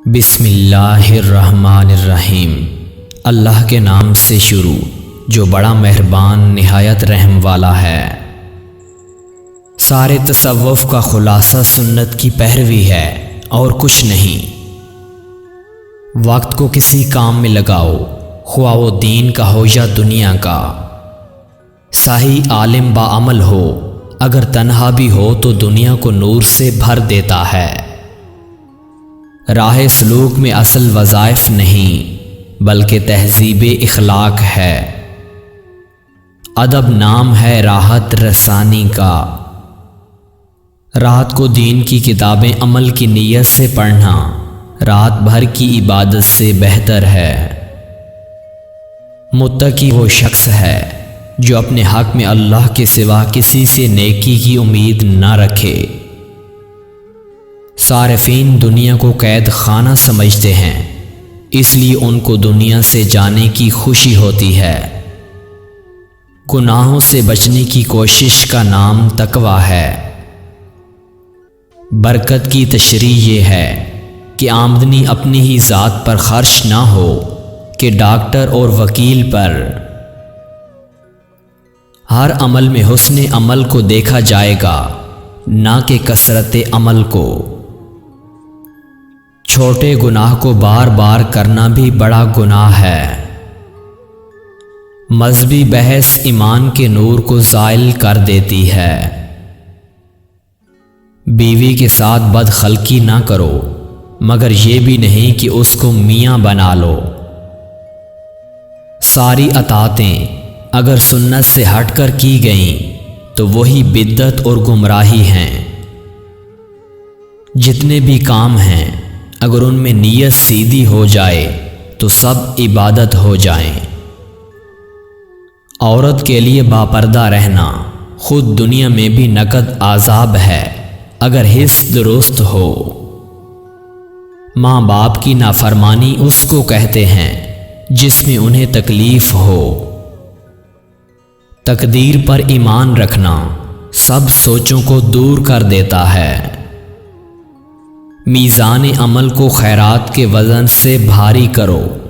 बिस्मिल्लाहिर्रहमानिर्रहीम। अल्लाह के नाम से शुरू जो बड़ा मेहरबान निहायत रहम वाला है। सारे तसव्वुफ़ का खुलासा सुन्नत की पैरवी है और कुछ नहीं। वक्त को किसी काम में लगाओ, ख्वाह वो दीन का हो या दुनिया का। सही आलिम बाअमल हो, अगर तन्हा भी हो तो दुनिया को नूर से भर देता है। राह सलूक में असल वज़ाइफ नहीं बल्कि तहज़ीब इखलाक है। अदब नाम है राहत रसानी का। रात को दीन की किताबें अमल की नीयत से पढ़ना रात भर की इबादत से बेहतर है। मुत्तकी वो शख्स है जो अपने हक़ में अल्लाह के सिवा किसी से नेकी की उम्मीद न रखे। सारिफीन दुनिया को कैद खाना समझते हैं, इसलिए उनको दुनिया से जाने की खुशी होती है। गुनाहों से बचने की कोशिश का नाम तकवा है। बरकत की तशरीह ये है कि आमदनी अपनी ही ज़ात पर खर्च ना हो कि डॉक्टर और वकील पर। हर अमल में हुस्न अमल को देखा जाएगा, ना कि कसरत अमल को। छोटे गुनाह को बार बार करना भी बड़ा गुनाह है। मज़हबी बहस ईमान के नूर को ज़ाइल कर देती है। बीवी के साथ बदखलकी ना करो, मगर ये भी नहीं कि उसको मियाँ बना लो। सारी अतातें अगर सुन्नत से हटकर की गईं तो वही बिद्दत और गुमराही हैं। जितने भी काम हैं अगर उनमें नीयत सीधी हो जाए तो सब इबादत हो जाएं। औरत के लिए बापर्दा रहना खुद दुनिया में भी नकद आज़ाब है अगर हिस्स दुरुस्त हो। माँ बाप की नाफरमानी उसको कहते हैं जिसमें उन्हें तकलीफ हो। तकदीर पर ईमान रखना सब सोचों को दूर कर देता है। मीज़ान अमल को खैरात के वज़न से भारी करो,